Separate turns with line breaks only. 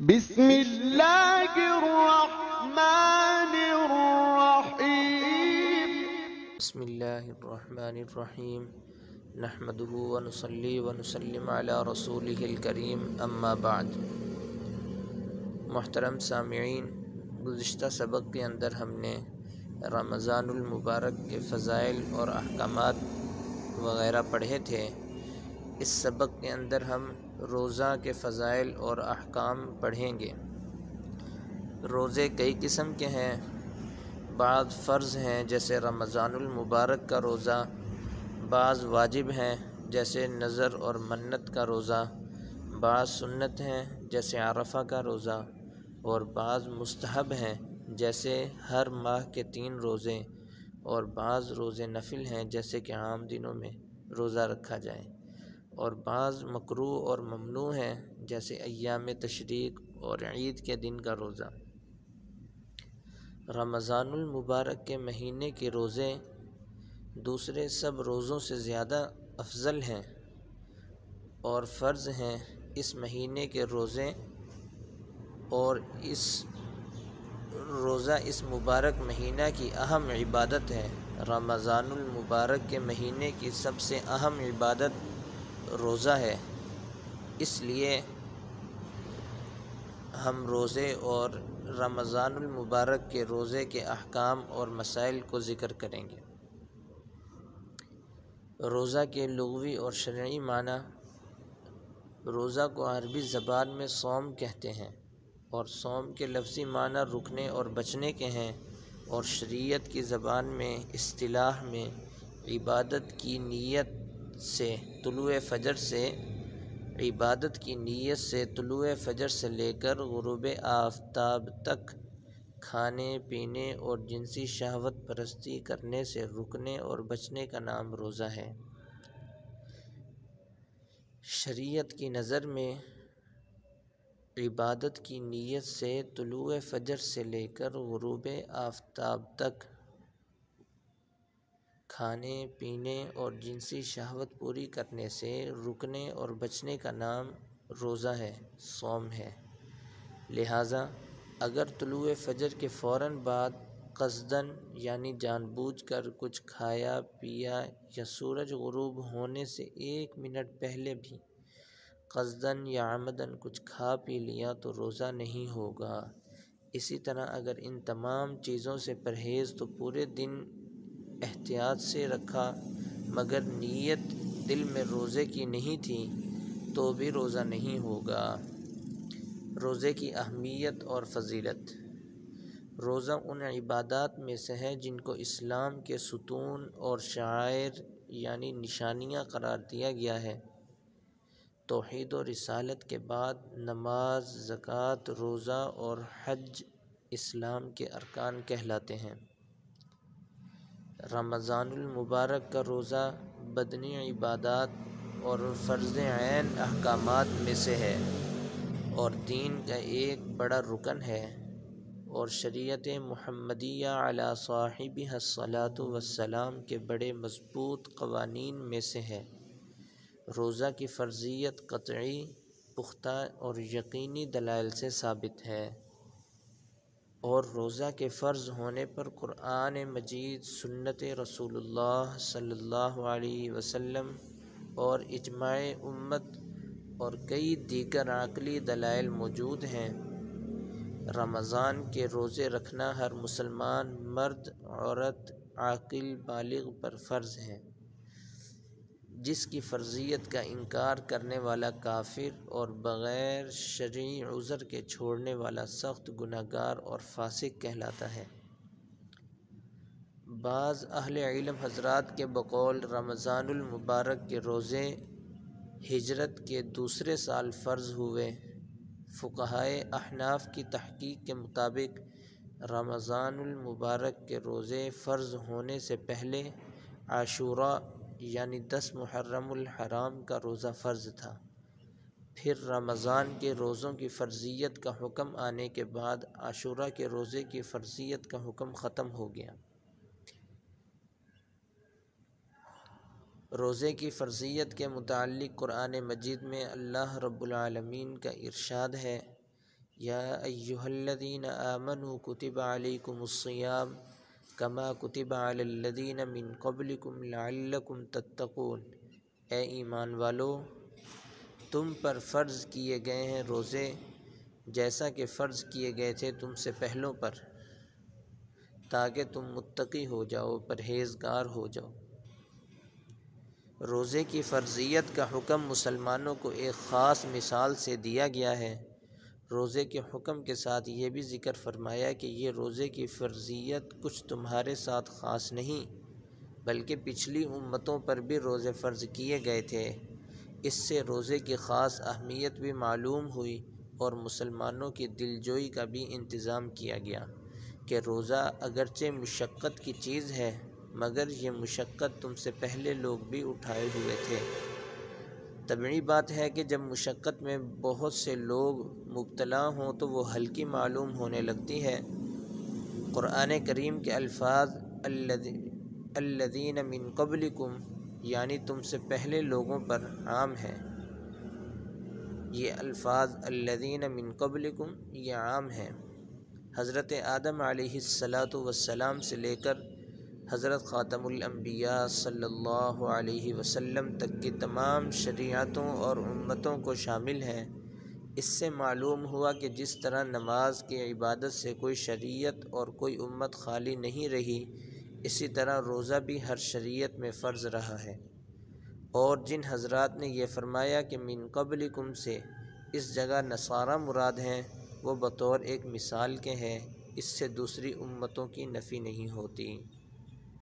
بسم اللہ الرحمن الرحیم
بسم اللہ الرحمن الرحیم نحمدہ ونصلی ونسلم علی رسولہ الکریم اما بعد۔ محترم سامعین، گزشتہ سبق کے اندر ہم نے رمضان المبارک کے فضائل اور احکامات وغیرہ پڑھے تھے۔ اس سبق کے اندر ہم روزہ کے فضائل اور احکام پڑھیں گے۔ روزے کئی قسم کے ہیں، بعض فرض ہیں جیسے رمضان المبارک کا روزہ، بعض واجب ہیں جیسے نذر اور منت کا روزہ، بعض سنت ہیں جیسے عرفہ کا روزہ، اور بعض مستحب ہیں جیسے ہر ماہ کے 3 روزے، اور بعض روزے نفل ہیں جیسے کہ عام دنوں میں روزہ رکھا جائے، اور بعض مکروہ اور ممنوع ہیں جیسے ایام تشریق اور عید کے دن کا روزہ۔ رمضان المبارک کے مہینے کے روزے دوسرے سب روزوں سے زیادہ افضل ہیں اور فرض ہیں۔ اس مہینے کے روزے اور روزہ اس مبارک مہینہ کی اہم عبادت ہے۔ رمضان المبارک کے مہینے کی سب سے اہم عبادت روزہ ہے، اس لیے ہم روزے اور رمضان المبارک کے روزے کے احکام اور مسائل کو ذکر کریں گے۔ روزہ کے لغوی اور شرعی معنی۔ روزہ کو عربی زبان میں صوم کہتے ہیں، اور صوم کے لفظی معنی رکنے اور بچنے کے ہیں، اور شریعت کی زبان میں اصطلاح میں عبادت کی نیت سے طلوع فجر سے لے کر غروب آفتاب تک کھانے پینے اور جنسی شہوت پرستی کرنے سے رکنے اور بچنے کا نام روزہ ہے۔ شریعت کی نظر میں عبادت کی نیت سے طلوع فجر سے لے کر غروب آفتاب تک کھانے پینے اور جنسی شہوت پوری کرنے سے رکنے اور بچنے کا نام روزہ ہے، صوم ہے۔ لہٰذا اگر طلوع فجر کے فوراً بعد قصداً یعنی جان بوجھ کر کچھ کھایا پیا یا سورج غروب ہونے سے 1 منٹ پہلے بھی قصداً یا عمداً کچھ کھا پی لیا تو روزہ نہیں ہوگا۔ اسی طرح اگر ان تمام چیزوں سے پرہیز تو پورے دن احتیاط سے رکھا مگر نیت دل میں روزے کی نہیں تھی تو بھی روزہ نہیں ہوگا۔ روزے کی اہمیت اور فضیلت۔ روزہ ان عبادات میں سے ہے جن کو اسلام کے ستون اور شعائر یعنی نشانیاں قرار دیا گیا ہے۔ توحید و رسالت کے بعد نماز، زکوٰۃ، روزہ اور حج اسلام کے ارکان کہلاتے ہیں۔ رمضان المبارک کا روزہ بدنی عبادات اور فرض عین احکامات میں سے ہے اور دین کا ایک بڑا رکن ہے، اور شریعت محمدیہ علی صاحبہ الصلاۃ والسلام کے بڑے مضبوط قوانین میں سے ہے۔ روزہ کی فرضیت قطعی، پختہ اور یقینی دلائل سے ثابت ہے، اور روزہ کے فرض ہونے پر قرآن مجید، سنت رسول اللہ صلی اللہ علیہ وسلم اور اجماع امت اور کئی دیگر عقلی دلائل موجود ہیں۔ رمضان کے روزے رکھنا ہر مسلمان مرد، عورت، عاقل، بالغ پر فرض ہے۔ جس کی فرضیت کا انکار کرنے والا کافر اور بغیر شرعی عذر کے چھوڑنے والا سخت گنہگار اور فاسق کہلاتا ہے۔ بعض اہل علم حضرات کے بقول رمضان المبارک کے روزے ہجرت کے دوسرے سال فرض ہوئے۔ فقہائے احناف کی تحقیق کے مطابق رمضان المبارک کے روزے فرض ہونے سے پہلے عاشوراء یعنی 10 محرم الحرام کا روزہ فرض تھا، پھر رمضان کے روزوں کی فرضیت کا حکم آنے کے بعد عاشوراء کے روزے کی فرضیت کا حکم ختم ہو گیا۔ روزے کی فرضیت کے متعلق قرآن مجید میں اللہ رب العالمین کا ارشاد ہے یا ایہا الذین آمنوا کتب علیکم الصیام کما کتب علی الذین من قبلکم لعلکم تتقون، اے ایمان والو تم پر فرض کیے گئے ہیں روزے جیسا کہ فرض کیے گئے تھے تم سے پہلوں پر، تاکہ تم متقی ہو جاؤ، پرہیزگار ہو جاؤ۔ روزے کی فرضیت کا حکم مسلمانوں کو ایک خاص مثال سے دیا گیا ہے۔ روزے کے حکم کے ساتھ یہ بھی ذکر فرمایا کہ یہ روزے کی فرضیت کچھ تمہارے ساتھ خاص نہیں، بلکہ پچھلی امتوں پر بھی روزے فرض کیے گئے تھے۔ اس سے روزے کی خاص اہمیت بھی معلوم ہوئی اور مسلمانوں کی دلجوئی کا بھی انتظام کیا گیا کہ روزہ اگرچہ مشقت کی چیز ہے مگر یہ مشقت تم سے پہلے لوگ بھی اٹھائے ہوئے تھے۔ طبیعی بات ہے کہ جب مشقت میں بہت سے لوگ مبتلا ہوں تو وہ ہلکی معلوم ہونے لگتی ہے۔ قرآن کریم کے الفاظ الذین من قبلکم یعنی تم سے پہلے لوگوں پر عام ہیں۔ یہ الفاظ الذین من قبلکم یہ عام ہیں۔ حضرت آدم علیہ السلام سے لے کر حضرت خاتم الانبیاء صلی اللہ علیہ وسلم تک کی تمام شریعتوں اور امتوں کو شامل ہیں۔ اس سے معلوم ہوا کہ جس طرح نماز کی عبادت سے کوئی شریعت اور کوئی امت خالی نہیں رہی، اسی طرح روزہ بھی ہر شریعت میں فرض رہا ہے۔ اور جن حضرات نے یہ فرمایا کہ من قبلکم سے اس جگہ نصارہ مراد ہیں، وہ بطور ایک مثال کے ہیں، اس سے دوسری امتوں کی نفی نہیں ہوتی۔